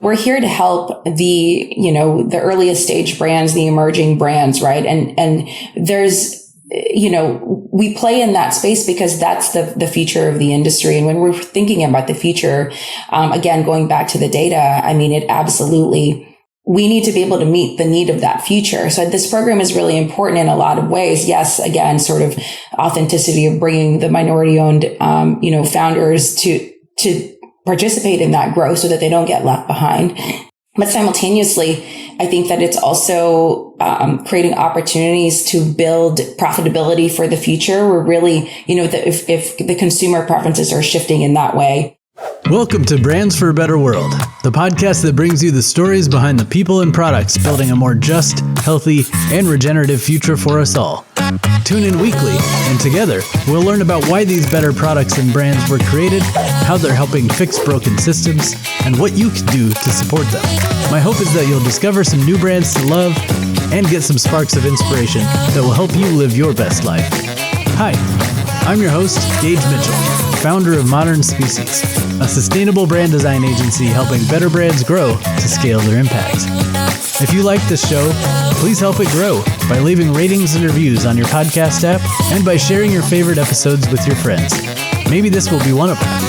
we're here to help the earliest stage brands, the emerging brands, right? And there's, we play in that space because that's the future of the industry. And when we're thinking about the future, again, going back to the data, I mean, we need to be able to meet the need of that future. So this program is really important in a lot of ways. Yes, again, sort of authenticity of bringing the minority owned, founders to participate in that growth so that they don't get left behind. But simultaneously, I think that it's also creating opportunities to build profitability for the future. We're really, if the consumer preferences are shifting in that way. Welcome to Brands for a Better World, the podcast that brings you the stories behind the people and products building a more just, healthy, and regenerative future for us all. Tune in weekly, and together, we'll learn about why these better products and brands were created, how they're helping fix broken systems, and what you can do to support them. My hope is that you'll discover some new brands to love and get some sparks of inspiration that will help you live your best life. Hi, I'm your host, Gage Mitchell, founder of Modern Species, a sustainable brand design agency helping better brands grow to scale their impact. If you like this show, please help it grow by leaving ratings and reviews on your podcast app and by sharing your favorite episodes with your friends. Maybe this will be one of them.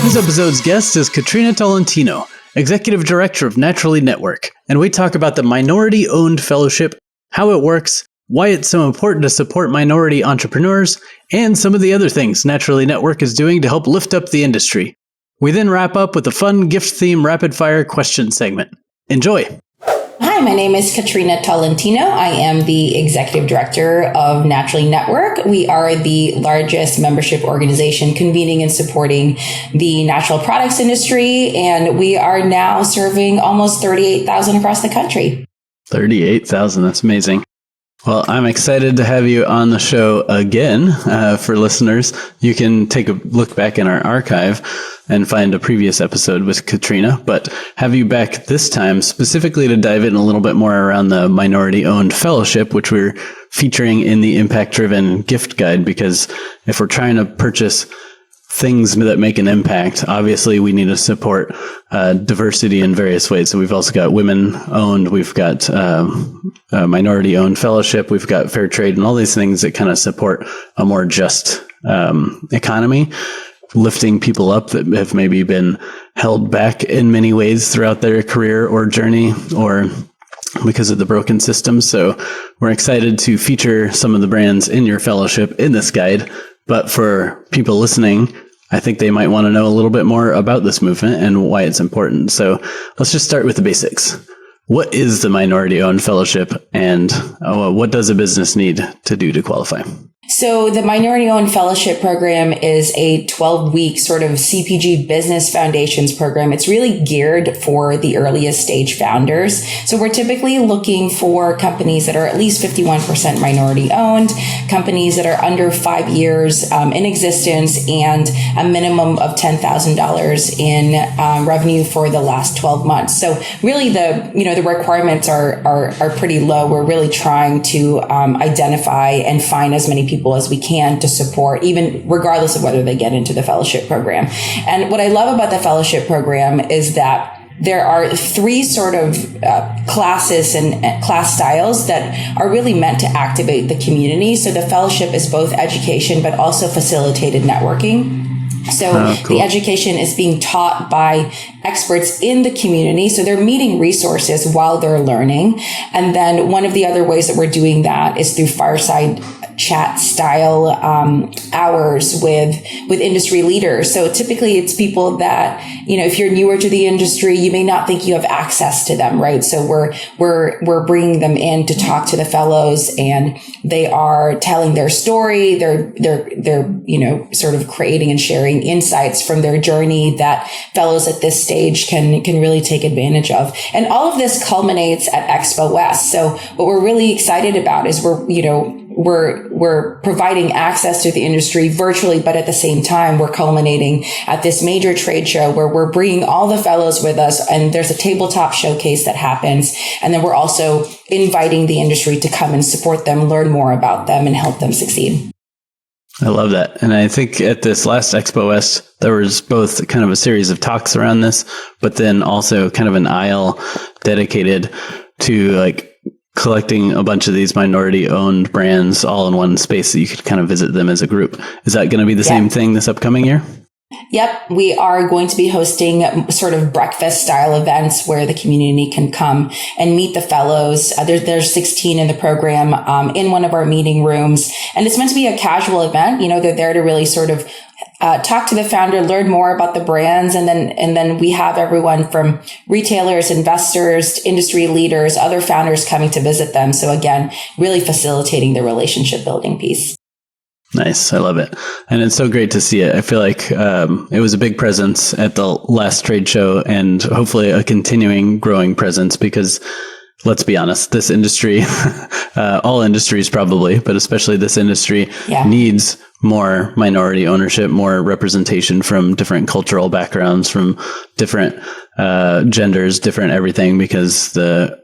This episode's guest is Katrina Tolentino, Executive Director of Naturally Network, and we talk about the Minority-Owned Fellowship, how it works, why it's so important to support minority entrepreneurs, and some of the other things Naturally Network is doing to help lift up the industry. We then wrap up with a fun gift-themed rapid-fire question segment. Enjoy! Hi, my name is Katrina Tolentino. I am the Executive Director of Naturally Network. We are the largest membership organization convening and supporting the natural products industry, and we are now serving almost 38,000 across the country. 38,000, that's amazing. Well, I'm excited to have you on the show again. For listeners, you can take a look back in our archive and find a previous episode with Katrina, but have you back this time specifically to dive in a little bit more around the Minority-Owned Fellowship, which we're featuring in the Impact-Driven Gift Guide, because if we're trying to purchase things that make an impact, obviously we need to support diversity in various ways. So we've also got women-owned, we've got minority-owned fellowship, we've got fair trade, and all these things that kind of support a more just economy, lifting people up that have maybe been held back in many ways throughout their career or journey, or because of the broken system. So we're excited to feature some of the brands in your fellowship in this guide. But for people listening, I think they might want to know a little bit more about this movement and why it's important. So let's just start with the basics. What is the Minority-Owned Fellowship, and what does a business need to do to qualify? So the Minority-Owned Fellowship Program is a 12-week sort of CPG business foundations program. It's really geared for the earliest stage founders. So we're typically looking for companies that are at least 51% minority-owned, companies that are under 5 years in existence, and a minimum of $10,000 in revenue for the last 12 months. So really the requirements are pretty low. We're really trying to identify and find as many people as we can to support, even regardless of whether they get into the fellowship program. And what I love about the fellowship program is that there are three sort of classes and class styles that are really meant to activate the community. So the fellowship is both education, but also facilitated networking. So cool. The education is being taught by experts in the community. So they're meeting resources while they're learning. And then one of the other ways that we're doing that is through fireside chat style hours with industry leaders. So typically it's people that, if you're newer to the industry, you may not think you have access to them, right? So we're bringing them in to talk to the fellows, and they are telling their story. They're sort of creating and sharing insights from their journey that fellows at this stage can really take advantage of. And all of this culminates at Expo West. So what we're really excited about is we're providing access to the industry virtually, but at the same time, we're culminating at this major trade show where we're bringing all the fellows with us, and there's a tabletop showcase that happens. And then we're also inviting the industry to come and support them, learn more about them, and help them succeed. I love that. And I think at this last Expo West, there was both kind of a series of talks around this, but then also kind of an aisle dedicated to like collecting a bunch of these minority owned brands all in one space that you could kind of visit them as a group. Is that going to be the same thing this upcoming year? Yep. We are going to be hosting sort of breakfast style events where the community can come and meet the fellows. There's 16 in the program in one of our meeting rooms. And it's meant to be a casual event. You know, they're there to really sort of talk to the founder, learn more about the brands. And then we have everyone from retailers, investors, industry leaders, other founders coming to visit them. So again, really facilitating the relationship building piece. Nice. I love it. And it's so great to see it. I feel like it was a big presence at the last trade show and hopefully a continuing growing presence because let's be honest, this industry, all industries probably, but especially this industry needs more minority ownership, more representation from different cultural backgrounds, from different genders, different everything, because the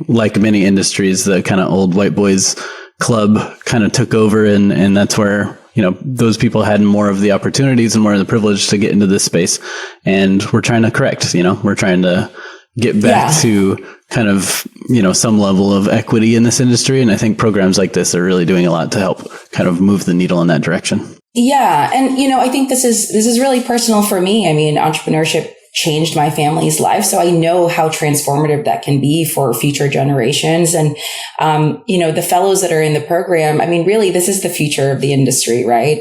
like many industries, the kind of old white boys club kind of took over, and that's where, you know, those people had more of the opportunities and more of the privilege to get into this space. And we're trying to correct, you know, we're trying to get back to kind of, you know, some level of equity in this industry. And I think programs like this are really doing a lot to help kind of move the needle in that direction. Yeah. And, you know, I think this is really personal for me. I mean, entrepreneurship changed my family's life. So I know how transformative that can be for future generations. And, you know, the fellows that are in the program, I mean, really, this is the future of the industry, right?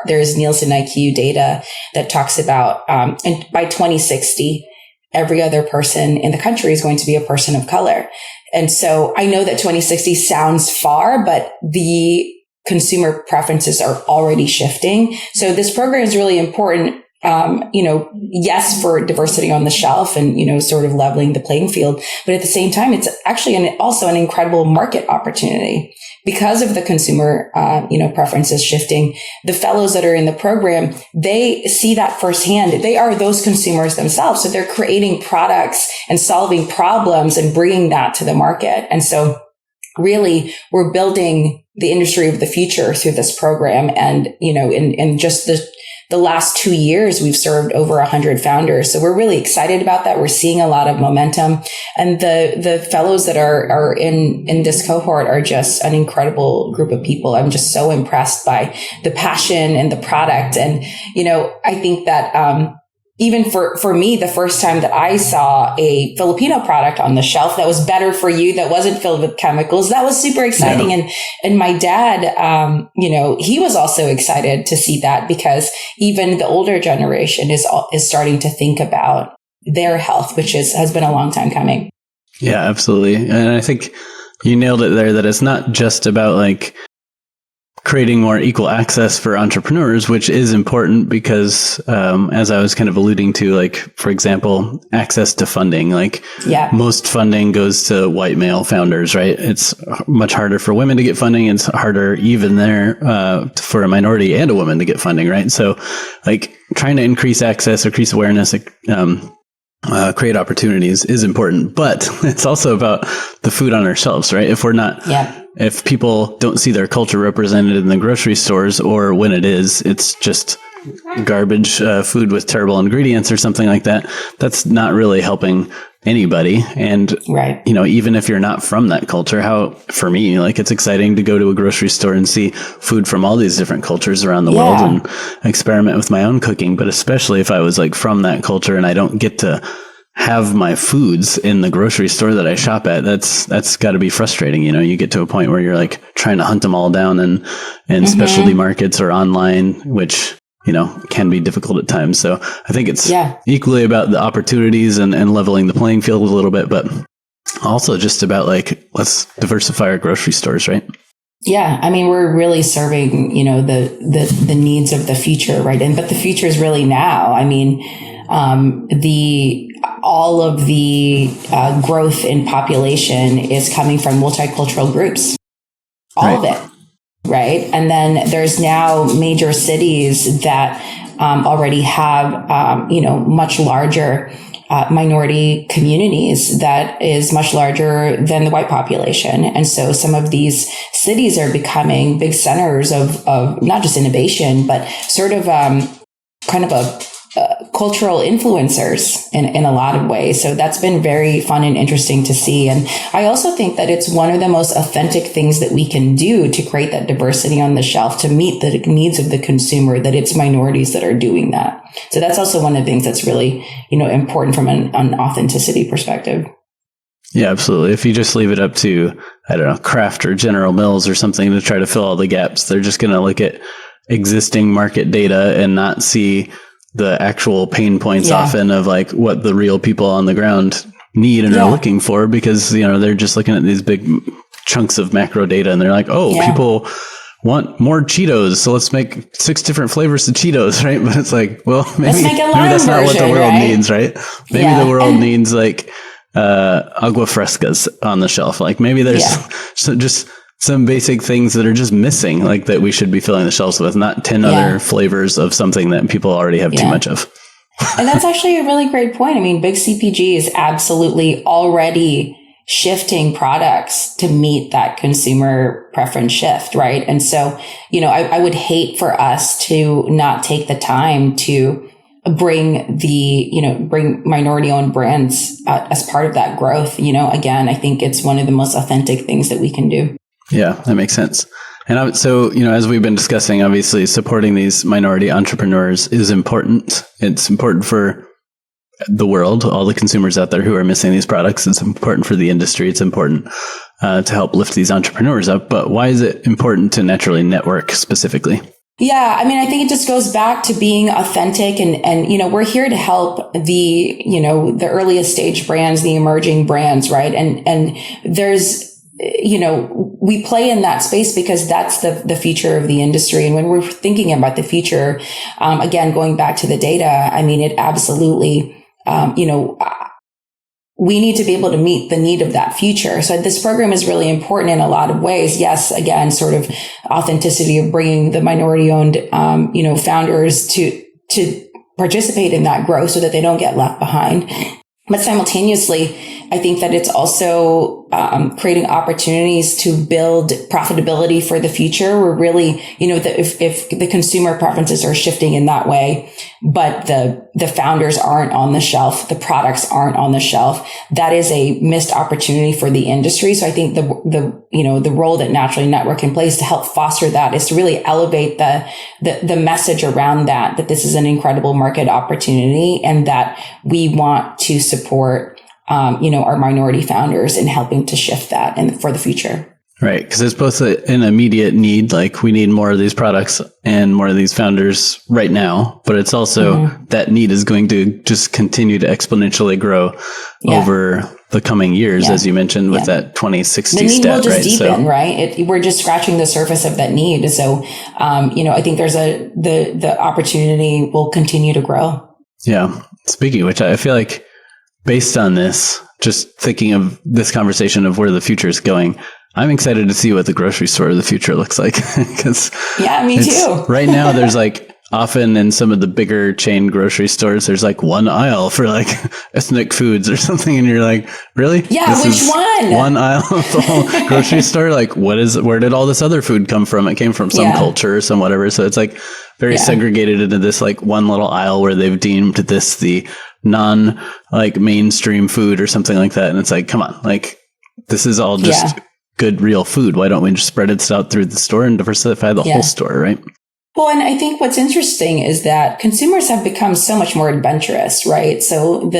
There's Nielsen IQ data that talks about, and by 2060, every other person in the country is going to be a person of color. And so I know that 2060 sounds far, but the consumer preferences are already shifting. So this program is really important. You know, yes, for diversity on the shelf and, you know, sort of leveling the playing field. But at the same time, it's actually also an incredible market opportunity because of the consumer, you know, preferences shifting. The fellows that are in the program, they see that firsthand. They are those consumers themselves. So they're creating products and solving problems and bringing that to the market. And so really, we're building the industry of the future through this program. And, you know, in just the last 2 years, we've served over 100 founders. So we're really excited about that. We're seeing a lot of momentum. And the fellows that are in this cohort are just an incredible group of people. I'm just so impressed by the passion and the product. And, you know, I think that, even for me, the first time that I saw a Filipino product on the shelf that was better for you, that wasn't filled with chemicals, that was super exciting. Yeah. And my dad, you know, he was also excited to see that because even the older generation is starting to think about their health, which has been a long time coming. Yeah, absolutely. And I think you nailed it there, that it's not just about like creating more equal access for entrepreneurs, which is important because, as I was kind of alluding to, like, for example, access to funding, like most funding goes to white male founders, right? It's much harder for women to get funding. It's harder even there, for a minority and a woman to get funding, right? So like trying to increase access, increase awareness, create opportunities is important, but it's also about the food on our shelves, right? If we're not, if people don't see their culture represented in the grocery stores, or when it is, it's just garbage food with terrible ingredients or something like that, that's not really helping anybody. And, you know, even if you're not from that culture, for me, like, it's exciting to go to a grocery store and see food from all these different cultures around the world and experiment with my own cooking. But especially if I was like from that culture and I don't get to have my foods in the grocery store that I shop at, that's got to be frustrating. You know, you get to a point where you're like trying to hunt them all down in specialty markets or online, which, you know, can be difficult at times. So I think it's equally about the opportunities and leveling the playing field a little bit, but also just about like, let's diversify our grocery stores, right? Yeah. I mean, we're really serving, you know, the needs of the future, right? But the future is really now. I mean, all of the growth in population is coming from multicultural groups, all of it, right? And then there's now major cities that already have, you know, much larger minority communities that is much larger than the white population. And so some of these cities are becoming big centers of not just innovation, but sort of kind of a cultural influencers in a lot of ways. So that's been very fun and interesting to see. And I also think that it's one of the most authentic things that we can do to create that diversity on the shelf to meet the needs of the consumer, that it's minorities that are doing that. So that's also one of the things that's really, important from an authenticity perspective. Yeah, absolutely. If you just leave it up to, I don't know, Kraft or General Mills or something to try to fill all the gaps, they're just going to look at existing market data and not see the actual pain points often of like what the real people on the ground need and are looking for, because, they're just looking at these big chunks of macro data and they're like, people want more Cheetos, so let's make 6 different flavors of Cheetos, right? But it's like, well, maybe that's not what the world needs, right? Maybe the world needs like agua frescas on the shelf. Like maybe there's just some basic things that are just missing, like that we should be filling the shelves with, not 10 other flavors of something that people already have too much of. And that's actually a really great point. I mean, big CPG is absolutely already shifting products to meet that consumer preference shift, right? And so, I would hate for us to not take the time to bring minority owned brands as part of that growth. Again, I think it's one of the most authentic things that we can do. Yeah, that makes sense. And so, as we've been discussing, obviously supporting these minority entrepreneurs is important. It's important for the world, all the consumers out there who are missing these products. It's important for the industry. It's important to help lift these entrepreneurs up. But why is it important to naturally network specifically? Yeah, I mean, I think it just goes back to being authentic and we're here to help the earliest stage brands, the emerging brands, right? And there's, we play in that space because that's the future of the industry. And when we're thinking about the future, again, going back to the data, I mean, it absolutely, we need to be able to meet the need of that future. So this program is really important in a lot of ways. Yes, again, sort of authenticity of bringing the minority owned, founders to participate in that growth so that they don't get left behind. But simultaneously, I think that it's also creating opportunities to build profitability for the future. We're really, if the consumer preferences are shifting in that way, but the founders aren't on the shelf, the products aren't on the shelf, that is a missed opportunity for the industry. So I think the role that Naturally Network can play is to help foster that, is to really elevate the message around that this is an incredible market opportunity and that we want to support our minority founders in helping to shift that and for the future. Right. Because it's both an immediate need, like we need more of these products and more of these founders right now, but it's also that need is going to just continue to exponentially grow over the coming years, as you mentioned, with that 2060 the need stat, will just right? deepen, right? We're just scratching the surface of that need. So, I think there's the opportunity will continue to grow. Yeah. Speaking of which, I feel like based on this, just thinking of this conversation of where the future is going, I'm excited to see what the grocery store of the future looks like. Me too. Right now, there's like often in some of the bigger chain grocery stores, there's like one aisle for like ethnic foods or something. And you're like, really? Yeah, which one? One aisle of the whole grocery store? Like, where did all this other food come from? It came from some culture or some whatever. So it's like very segregated into this like one little aisle where they've deemed this the non like mainstream food or something like that. And it's like, come on, like this is all just good real food. Why don't we just spread it out through the store and diversify the whole store, right? Well, and I think what's interesting is that consumers have become so much more adventurous, right? So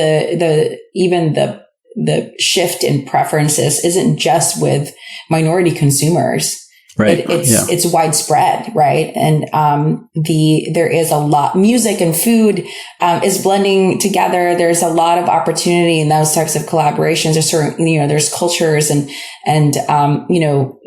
even the shift in preferences isn't just with minority consumers. Right. It's widespread, right? And there is a lot, music and food is blending together. There's a lot of opportunity in those types of collaborations. There's certain, there's cultures and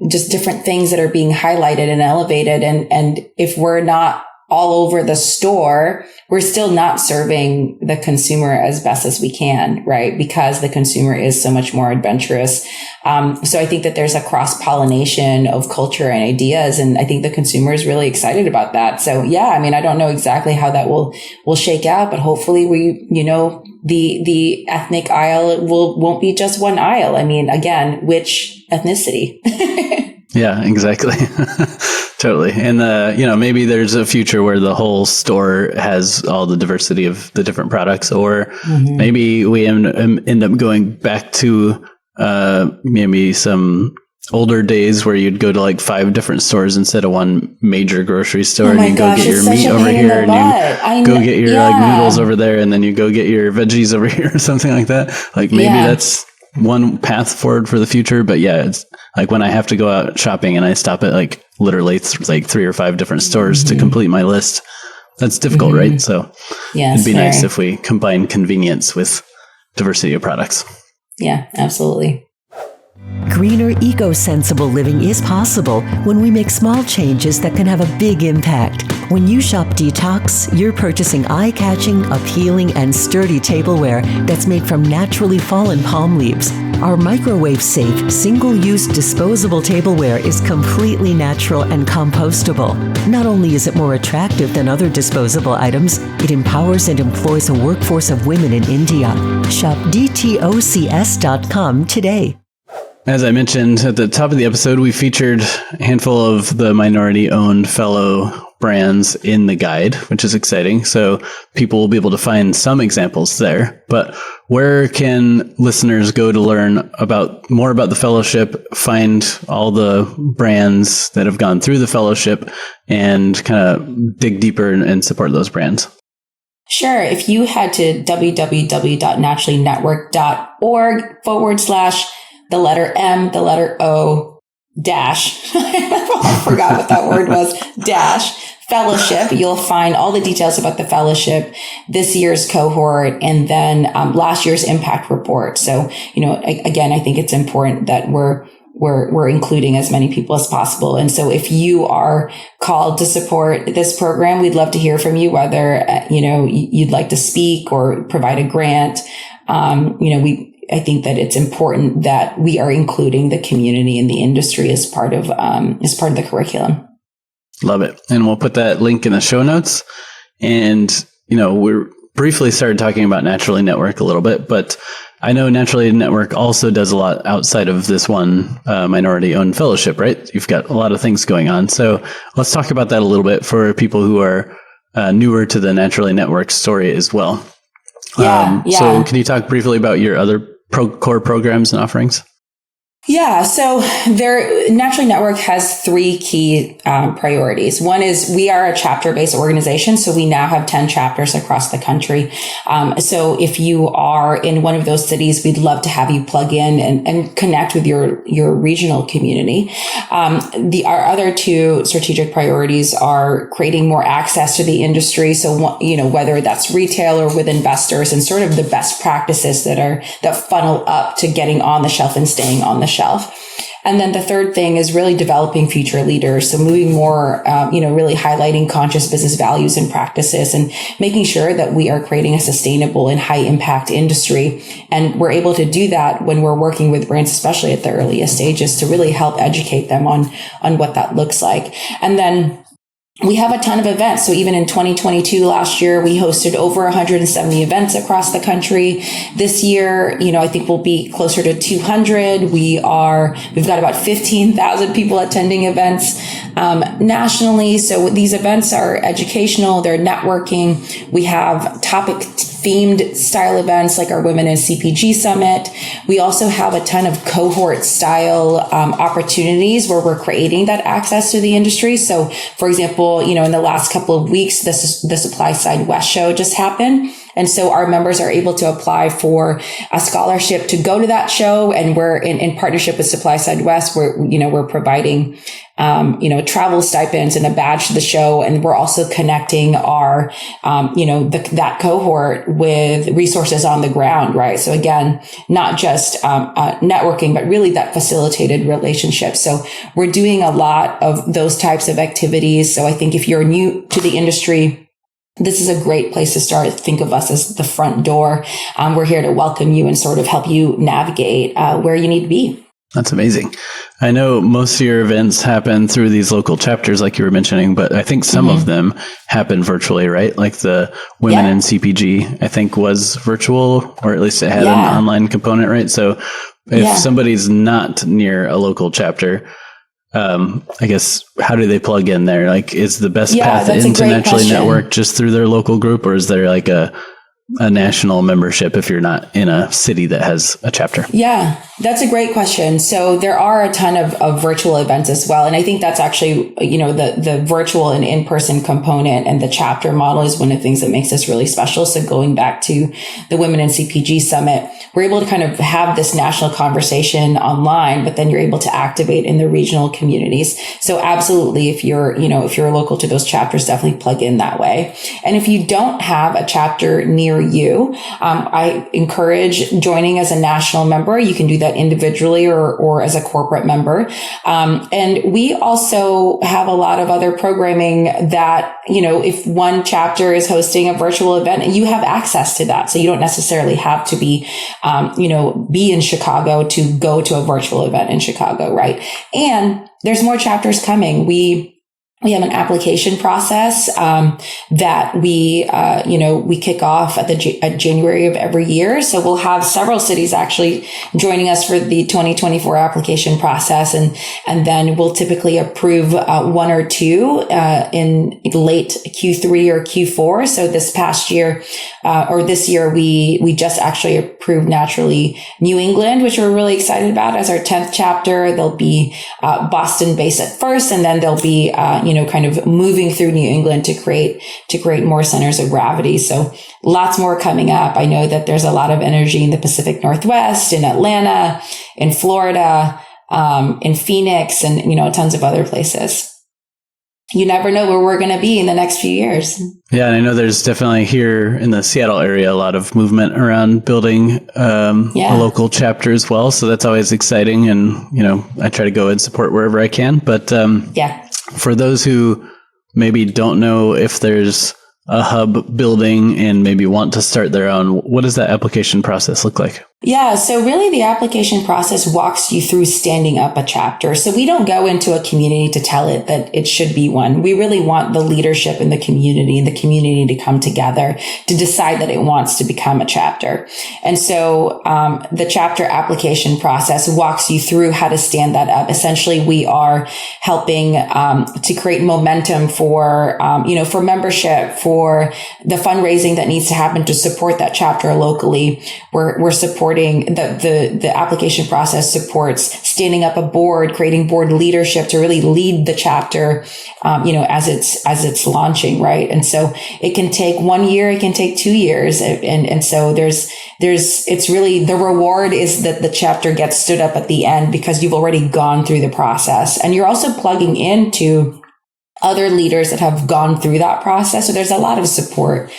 just different things that are being highlighted and elevated. And if we're not all over the store, we're still not serving the consumer as best as we can, right? Because the consumer is so much more adventurous. So I think that there's a cross-pollination of culture and ideas. And I think the consumer is really excited about that. So yeah, I mean, I don't know exactly how that will shake out, but hopefully the ethnic aisle won't be just one aisle. I mean, again, which ethnicity? Yeah, exactly. Totally. And, maybe there's a future where the whole store has all the diversity of the different products, or maybe we end up going back to maybe some older days where you'd go to like 5 different stores instead of one major grocery store, and you go get your meat over here, and you go get your like noodles over there, and then you go get your veggies over here or something like that. Like maybe that's one path forward for the future. But yeah, it's like when I have to go out shopping and I stop at like literally like 3 or 5 different stores to complete my list, that's difficult, right? So it'd be nice if we combine convenience with diversity of products. Yeah, absolutely. Greener, eco-sensible living is possible when we make small changes that can have a big impact. When you shop Detox, you're purchasing eye-catching, appealing, and sturdy tableware that's made from naturally fallen palm leaves. Our microwave-safe, single-use disposable tableware is completely natural and compostable. Not only is it more attractive than other disposable items, it empowers and employs a workforce of women in India. Shop dtocs.com today. As I mentioned at the top of the episode, we featured a handful of the minority-owned fellow brands in the guide, which is exciting. So people will be able to find some examples there. But where can listeners go to learn more about the fellowship, find all the brands that have gone through the fellowship, and kind of dig deeper and support those brands? Sure. If you head to www.naturallynetwork.org/ the letter M, the letter O, dash, I forgot what that word was, dash, fellowship, you'll find all the details about the fellowship, this year's cohort, and then last year's impact report. So, again, I think it's important that we're including as many people as possible. And so if you are called to support this program, we'd love to hear from you, whether, you'd like to speak or provide a grant. I think that it's important that we are including the community and the industry as part of the curriculum. Love it. And we'll put that link in the show notes. And, we're briefly started talking about Naturally Network a little bit, but I know Naturally Network also does a lot outside of this one minority-owned fellowship, right? You've got a lot of things going on. So let's talk about that a little bit for people who are newer to the Naturally Network story as well. So can you talk briefly about your other core programs and offerings? Yeah. So Naturally Network has 3 key priorities. One is we are a chapter-based organization. So we now have 10 chapters across the country. So if you are in one of those cities, we'd love to have you plug in and connect with your regional community. Our other 2 strategic priorities are creating more access to the industry. So, whether that's retail or with investors, and sort of the best practices that funnel up to getting on the shelf and staying on the shelf. And then the third thing is really developing future leaders. So moving more, really highlighting conscious business values and practices, and making sure that we are creating a sustainable and high impact industry. And we're able to do that when we're working with brands, especially at the earliest stages, to really help educate them on what that looks like. And then we have a ton of events. So even in 2022, last year, we hosted over 170 events across the country. This year, I think we'll be closer to 200. We've got about 15,000 people attending events nationally. So these events are educational, they're networking. We have topic themed style events like our Women in CPG Summit. We also have a ton of cohort style opportunities where we're creating that access to the industry. So for example, in the last couple of weeks, the Supply Side West show just happened. And so our members are able to apply for a scholarship to go to that show. And we're in partnership with Supply Side West, we're providing travel stipends and a badge to the show. And we're also connecting our, that cohort with resources on the ground, right? So again, not just networking, but really that facilitated relationship. So we're doing a lot of those types of activities. So I think if you're new to the industry, this is a great place to start. Think of us as the front door. We're here to welcome you and sort of help you navigate where you need to be. That's amazing. I know most of your events happen through these local chapters, like you were mentioning, but I think some of them happen virtually, right? Like the Women in CPG, I think was virtual, or at least it had an online component, right? So if somebody's not near a local chapter, I guess, how do they plug in there? Like, is the best path into Naturally Network just through their local group, or is there like a national membership if you're not in a city that has a chapter? Yeah, that's a great question. So there are a ton of virtual events as well. And I think that's actually, the virtual and in-person component and the chapter model is one of the things that makes this really special. So going back to the Women in CPG Summit, we're able to kind of have this national conversation online, but then you're able to activate in the regional communities. So absolutely, if you're local to those chapters, definitely plug in that way. And if you don't have a chapter near you, I encourage joining as a national member. You can do that individually or as a corporate member. And we also have a lot of other programming that, if one chapter is hosting a virtual event, you have access to that. So you don't necessarily have to be in Chicago to go to a virtual event in Chicago, right? And there's more chapters coming. We have an application process that we kick off at January of every year. So we'll have several cities actually joining us for the 2024 application process, and then we'll typically approve one or two in late Q3 or Q4. So this past year this year we just actually approved Naturally New England, which we're really excited about as our 10th chapter. They'll be Boston based at first, and then they'll be kind of moving through New England to create more centers of gravity. So lots more coming up. I know that there's a lot of energy in the Pacific Northwest, in Atlanta, in Florida, in Phoenix, and, tons of other places. You never know where we're going to be in the next few years. Yeah. And I know there's definitely here in the Seattle area, a lot of movement around building a local chapter as well. So that's always exciting. And, I try to go and support wherever I can. But for those who maybe don't know if there's a hub building and maybe want to start their own, what does that application process look like? Yeah. So really the application process walks you through standing up a chapter. So we don't go into a community to tell it that it should be one. We really want the leadership in the community and the community to come together to decide that it wants to become a chapter. And so the chapter application process walks you through how to stand that up. Essentially, we are helping to create momentum for membership, for the fundraising that needs to happen to support that chapter locally. We're supporting the application process supports standing up a board, creating board leadership to really lead the chapter, as it's launching, right? And so it can take 1 year, it can take 2 years. And so it's really, the reward is that the chapter gets stood up at the end because you've already gone through the process. And you're also plugging into other leaders that have gone through that process. So there's a lot of support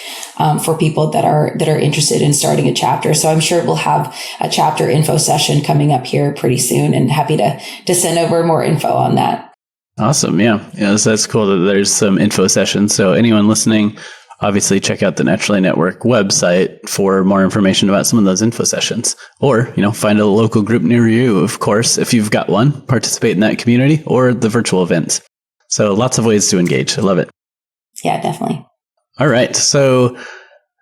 for people that are interested in starting a chapter. So I'm sure we'll have a chapter info session coming up here pretty soon, and happy to send over more info on that. Awesome. Yeah. So that's cool that there's some info sessions. So anyone listening, obviously check out the Naturally Network website for more information about some of those info sessions, or, find a local group near you. Of course, if you've got one, participate in that community or the virtual events. So lots of ways to engage. I love it. Yeah, definitely. All right. So,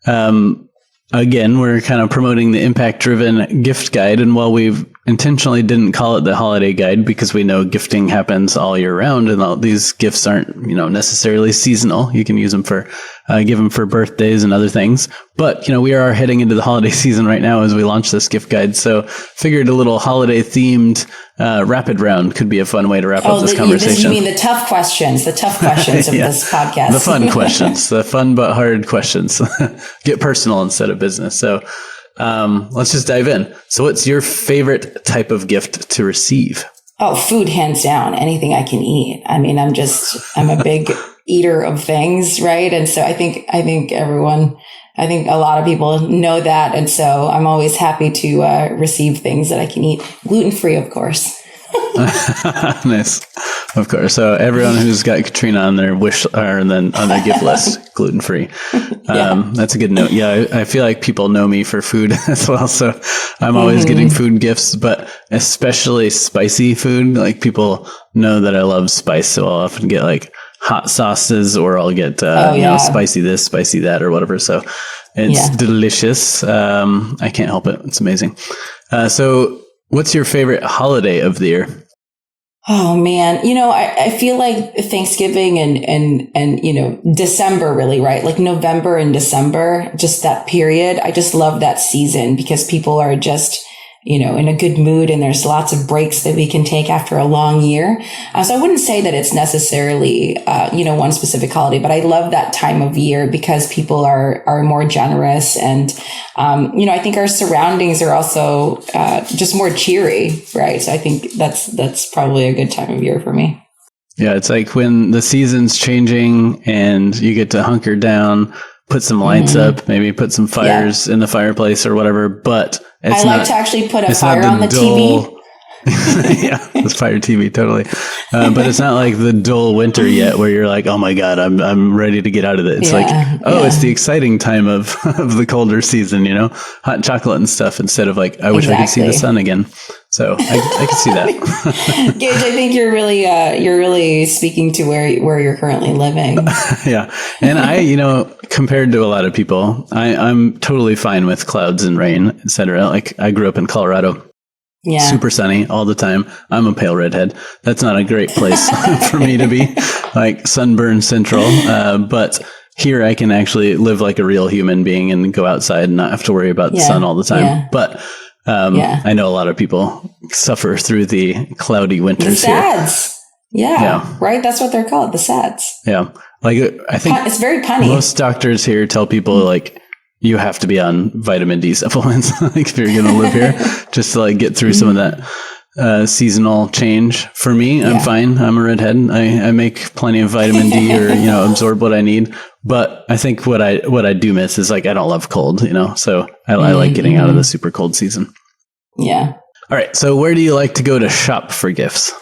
again, we're kind of promoting the impact-driven gift guide. And while we've intentionally didn't call it the holiday guide because we know gifting happens all year round, and all these gifts aren't, necessarily seasonal. You can use them for, give them for birthdays and other things. But, we are heading into the holiday season right now as we launch this gift guide. So figured a little holiday themed rapid round could be a fun way to wrap up this conversation. You mean the tough questions of this podcast. The fun questions, the fun but hard questions. Get personal instead of business. So let's just dive in. So what's your favorite type of gift to receive? Oh, food, hands down. Anything I can eat. I mean, I'm a big eater of things, right? And so I think a lot of people know that. And so I'm always happy to receive things that I can eat. Gluten-free, of course. Nice. Of course. So everyone who's got Katrina on their on their gift list, gluten-free. That's a good note. Yeah. I feel like people know me for food as well. So I'm always getting food gifts, but especially spicy food. Like people know that I love spice. So I'll often get like hot sauces, or I'll get, spicy this, spicy that, or whatever. So it's delicious. I can't help it. It's amazing. So what's your favorite holiday of the year? Oh man, I feel like Thanksgiving and December really, right? Like November and December, just that period. I just love that season because people are just, in a good mood, and there's lots of breaks that we can take after a long year. So I wouldn't say that it's necessarily, one specific holiday, but I love that time of year because people are more generous. And, I think our surroundings are also, just more cheery, right? So I think that's probably a good time of year for me. Yeah. It's like when the season's changing and you get to hunker down, put some lights up, maybe put some fires in the fireplace or whatever, but I like to actually put a fire on the TV. Yeah, it's fire TV, totally. But it's not like the dull winter yet where you're like, oh my God, I'm ready to get out of it. It's it's the exciting time of the colder season, hot chocolate and stuff, instead of like, I wish I could see the sun again. So I can see that. Gage, I think you're really speaking to where you're currently living. Yeah. And compared to a lot of people, I'm totally fine with clouds and rain, et cetera. Like I grew up in Colorado. Yeah. Super sunny all the time. I'm a pale redhead. That's not a great place for me to be, like sunburn central. But here I can actually live like a real human being and go outside and not have to worry about the sun all the time. Yeah. But I know a lot of people suffer through the cloudy winters the SADs. Here. Yeah. Right. That's what they're called. The SADs. Yeah. Like I think it's very punny. Most doctors here tell people like, you have to be on vitamin D supplements like if you're going to live here, just to like get through some of that seasonal change. For me, I'm fine. I'm a redhead. I make plenty of vitamin D or, absorb what I need. But I think what I do miss is like, I don't love cold, so I like getting out of the super cold season. Yeah. All right. So where do you like to go to shop for gifts?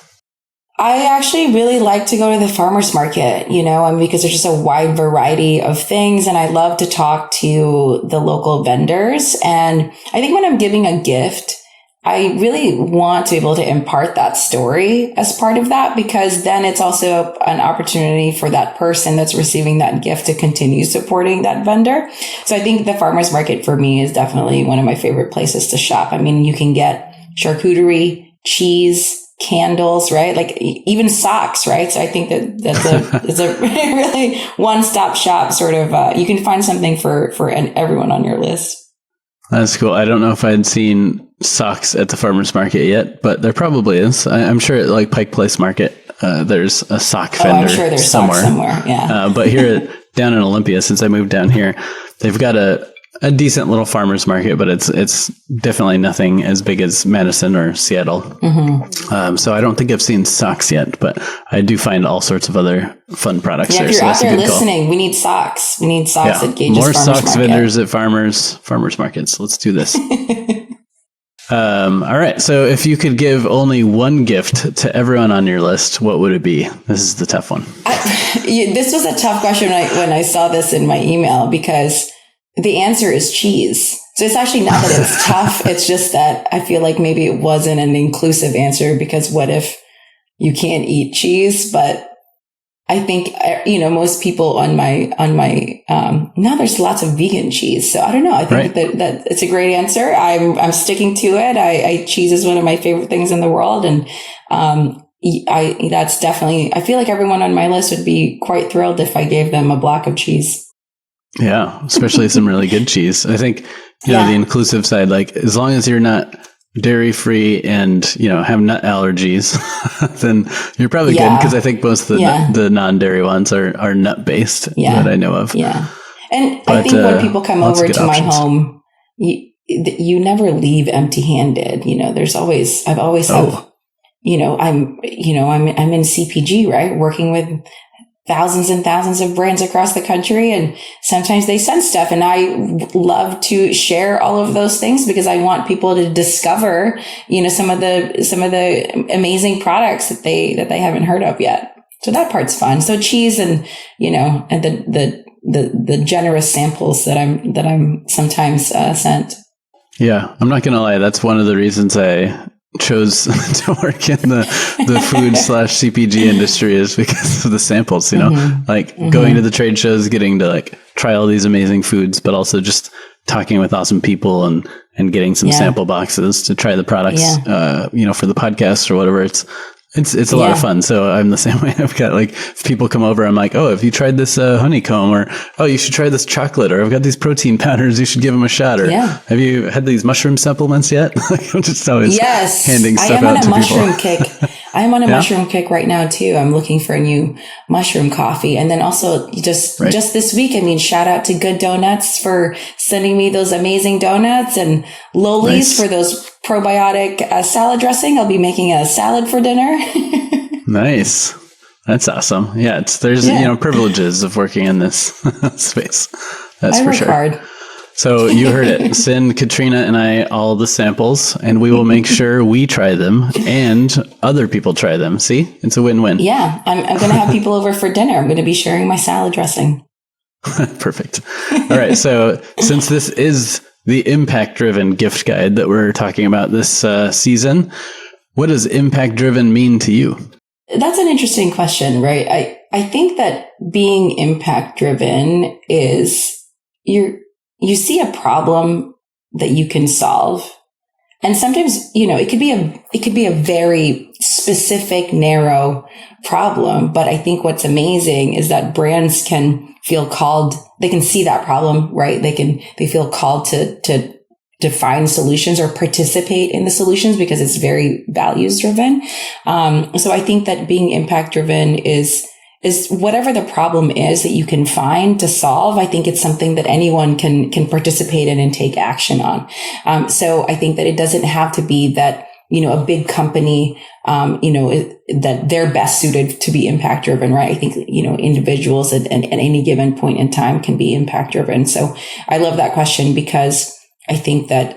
I actually really like to go to the farmer's market, because there's just a wide variety of things. And I love to talk to the local vendors. And I think when I'm giving a gift, I really want to be able to impart that story as part of that, because then it's also an opportunity for that person that's receiving that gift to continue supporting that vendor. So I think the farmer's market for me is definitely one of my favorite places to shop. I mean, you can get charcuterie, cheese, candles, right? Like even socks, right? So I think it's a really one-stop shop sort of, you can find something for everyone on your list. That's cool. I don't know if I'd seen socks at the farmer's market yet, but there probably is. I'm sure at like Pike Place Market, there's a sock vendor I'm sure there's somewhere. Socks somewhere. Yeah. But here down in Olympia, since I moved down here, they've got a decent little farmer's market, but it's definitely nothing as big as Madison or Seattle. Mm-hmm. So I don't think I've seen socks yet, but I do find all sorts of other fun products there. If you're out there listening, we need socks. We need socks at Gage's more farmer's socks market. vendors at farmers markets. Let's do this. All right. So if you could give only one gift to everyone on your list, what would it be? This is the tough one. This was a tough question when I saw this in my email, because the answer is cheese. So it's actually not that it's tough. It's just that I feel like maybe it wasn't an inclusive answer, because what if you can't eat cheese, but I think, most people on my, now there's lots of vegan cheese. So I don't know. I think that it's a great answer. I'm sticking to it. Cheese is one of my favorite things in the world. And, that's definitely, I feel like everyone on my list would be quite thrilled if I gave them a block of cheese. Yeah. Especially some really good cheese. I think, the inclusive side, like as long as you're not dairy free and, have nut allergies, then you're probably good. Cause I think most of the non-dairy ones are nut based that I know of. Yeah. And I think when people come over to my home, you never leave empty handed. I've always have, I'm in CPG, right? Working with thousands and thousands of brands across the country. And sometimes they send stuff, and I love to share all of those things because I want people to discover, some of the amazing products that they haven't heard of yet. So that part's fun. So cheese and, and the generous samples that I'm sometimes sent. Yeah. I'm not going to lie. That's one of the reasons I chose to work in the food / CPG industry is because of the samples, going to the trade shows, getting to try all these amazing foods, but also just talking with awesome people and getting some sample boxes to try the products, for the podcast or whatever. It's a lot of fun. So I'm the same way. I've got if people come over, I'm like, oh, have you tried this honeycomb? Or, oh, you should try this chocolate. Or I've got these protein powders. You should give them a shot. Or have you had these mushroom supplements yet? I'm just always handing stuff out to people. I am on a mushroom kick right now too. I'm looking for a new mushroom coffee. And then also just this week, shout out to Good Donuts for sending me those amazing donuts, and Loli's for those probiotic salad dressing. I'll be making a salad for dinner. Nice. That's awesome. Yeah. There's privileges of working in this space. That's for sure. I work hard. So you heard it. Send Katrina and I all the samples, and we will make sure we try them and other people try them. See, it's a win-win. Yeah. I'm going to have people over for dinner. I'm going to be sharing my salad dressing. Perfect. All right. So since this is the impact-driven gift guide that we're talking about this season, what does impact-driven mean to you? That's an interesting question, right? I think that being impact-driven is you see a problem that you can solve. And sometimes, it could be a very specific, narrow problem. But I think what's amazing is that brands can feel called, they can see that problem, right? They feel called to define solutions or participate in the solutions because it's very values driven. So I think that being impact driven is whatever the problem is that you can find to solve. I think it's something that anyone can participate in and take action on. So I think that it doesn't have to be that, a big company, that they're best suited to be impact driven, right? I think, individuals at any given point in time can be impact driven. So I love that question because I think that,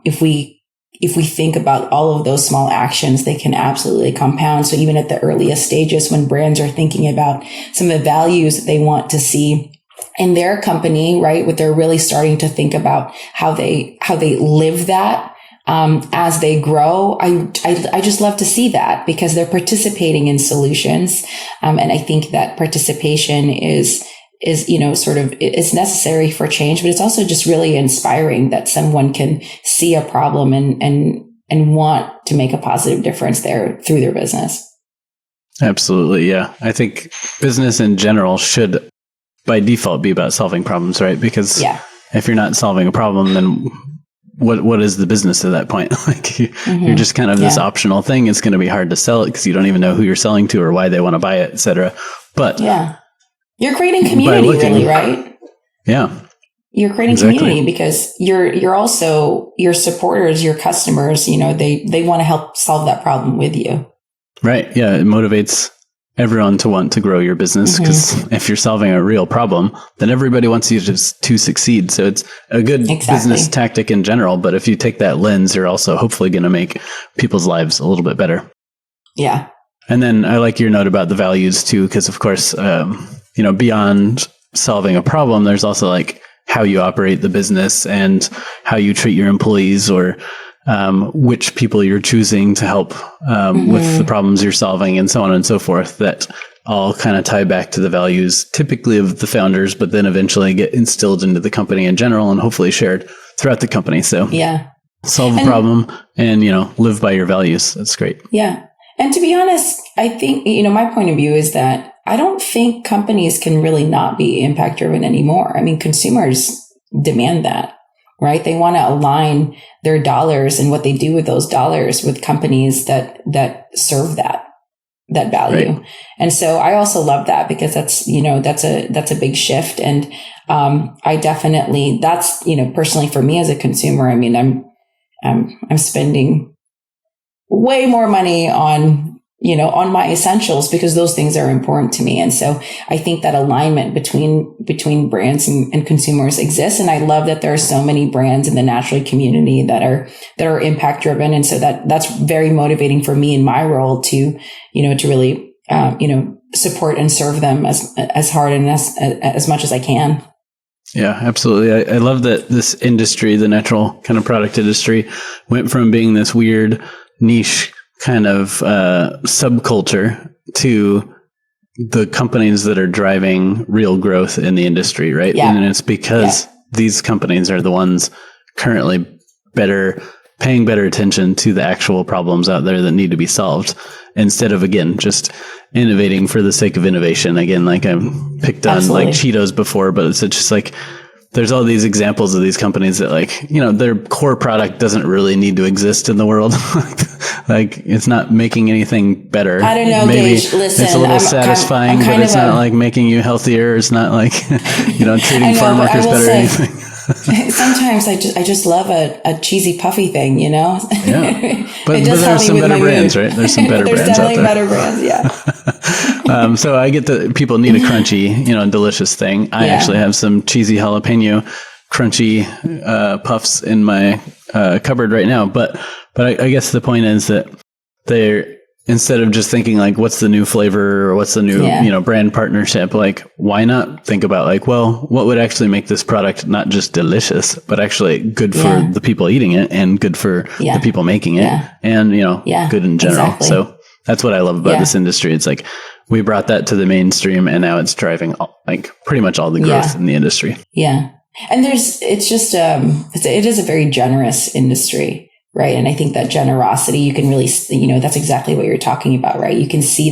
if we think about all of those small actions, they can absolutely compound. So even at the earliest stages, when brands are thinking about some of the values that they want to see in their company, right, what they're really starting to think about how they live that, as they grow. I just love to see that because they're participating in solutions. And I think that participation is it's necessary for change, but it's also just really inspiring that someone can see a problem and want to make a positive difference there through their business. Absolutely. Yeah. I think business in general should by default be about solving problems, right? Because if you're not solving a problem, then what is the business at that point? You're just kind of this optional thing. It's going to be hard to sell it because you don't even know who you're selling to or why they want to buy it, et cetera. But you're creating community, really, right? Yeah. You're creating community because you're also your supporters, your customers, they want to help solve that problem with you. Right. Yeah. It motivates everyone to want to grow your business because if you're solving a real problem, then everybody wants you to succeed. So it's a good business tactic in general. But if you take that lens, you're also hopefully going to make people's lives a little bit better. Yeah. And then I like your note about the values too, because of course, beyond solving a problem, there's also how you operate the business and how you treat your employees or which people you're choosing to help with the problems you're solving and so on and so forth that all kind of tie back to the values typically of the founders, but then eventually get instilled into the company in general and hopefully shared throughout the company. So solve a problem and, live by your values. That's great. Yeah. And to be honest, I think, my point of view is that I don't think companies can really not be impact driven anymore. I mean, consumers demand that, right? They want to align their dollars and what they do with those dollars with companies that serve that value. Right. And so I also love that because that's a big shift. And, I definitely, that's, personally for me as a consumer, I mean, I'm spending way more money on my essentials because those things are important to me. And so I think that alignment between brands and consumers exists. And I love that there are so many brands in the Naturally community that are impact driven. And so that's very motivating for me in my role to really, support and serve them as hard and as much as I can. Yeah, absolutely. I love that this industry, the natural kind of product industry, went from being this weird niche kind of subculture to the companies that are driving real growth in the industry, right? Yeah. And it's because these companies are the ones currently paying better attention to the actual problems out there that need to be solved instead of, again, just innovating for the sake of innovation. Again, like I've picked on like Cheetos before, but it's just like there's all these examples of these companies that their core product doesn't really need to exist in the world. Like it's not making anything better. I don't know, maybe Gage. Listen, it's a little satisfying, but it's not like making you healthier. It's not like, treating farm workers better or anything. Sometimes I just love a cheesy puffy thing, Yeah. But there's some better brands, right? There's some better brands out there. There's definitely better brands, yeah. So I get that people need a crunchy, delicious thing. I actually have some cheesy jalapeno crunchy puffs in my cupboard right now. But I guess the point is that they're, instead of just thinking like, what's the new flavor or what's the new, brand partnership, like, why not think about like, well, what would actually make this product not just delicious, but actually good for the people eating it and good for the people making it and, good in general. Exactly. So that's what I love about this industry. It's like, we brought that to the mainstream and now it's driving pretty much all the growth in the industry. Yeah. And it is a very generous industry. Right. And I think that generosity, you can really, that's exactly what you're talking about, right? You can see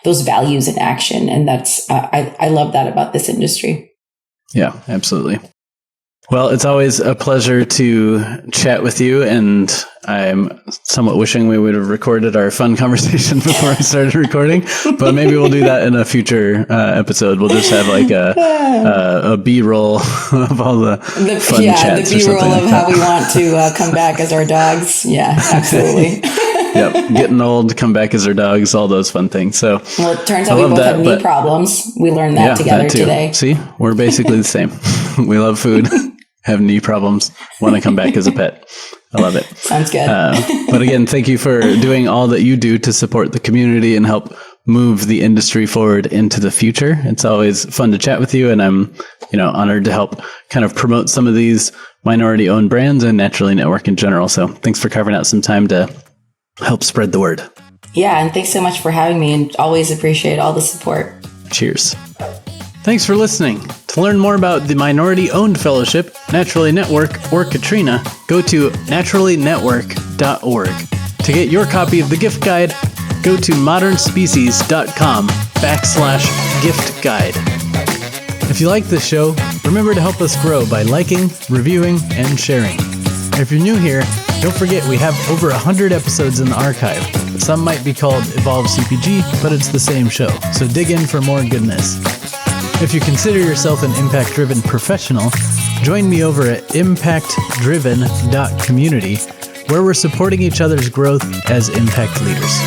those values in action. And that's, I love that about this industry. Yeah, absolutely. Well, it's always a pleasure to chat with you. And I'm somewhat wishing we would have recorded our fun conversation before I started recording, but maybe we'll do that in a future episode. We'll just have like a B-roll of all the fun chats. The B-roll of how we want to come back as our dogs. Yeah, absolutely. Yep. Getting old, come back as our dogs, all those fun things. So, well, it turns out we both have knee problems. We learned that together today. See, we're basically the same. We love food, have knee problems, want to come back as a pet. I love it. Sounds good. But again, thank you for doing all that you do to support the community and help move the industry forward into the future. It's always fun to chat with you, and I'm, honored to help kind of promote some of these minority-owned brands and Naturally Network in general. So thanks for carving out some time to help spread the word. Yeah, and thanks so much for having me, and always appreciate all the support. Cheers. Thanks for listening. To learn more about the Minority-Owned Fellowship, Naturally Network, or Katrina, go to naturallynetwork.org. To get your copy of the gift guide, go to modernspecies.com/gift guide. If you like this show, remember to help us grow by liking, reviewing, and sharing. If you're new here, don't forget we have over 100 episodes in the archive. Some might be called Evolve CPG, but it's the same show, so dig in for more goodness. If you consider yourself an impact-driven professional, join me over at impactdriven.community, where we're supporting each other's growth as impact leaders.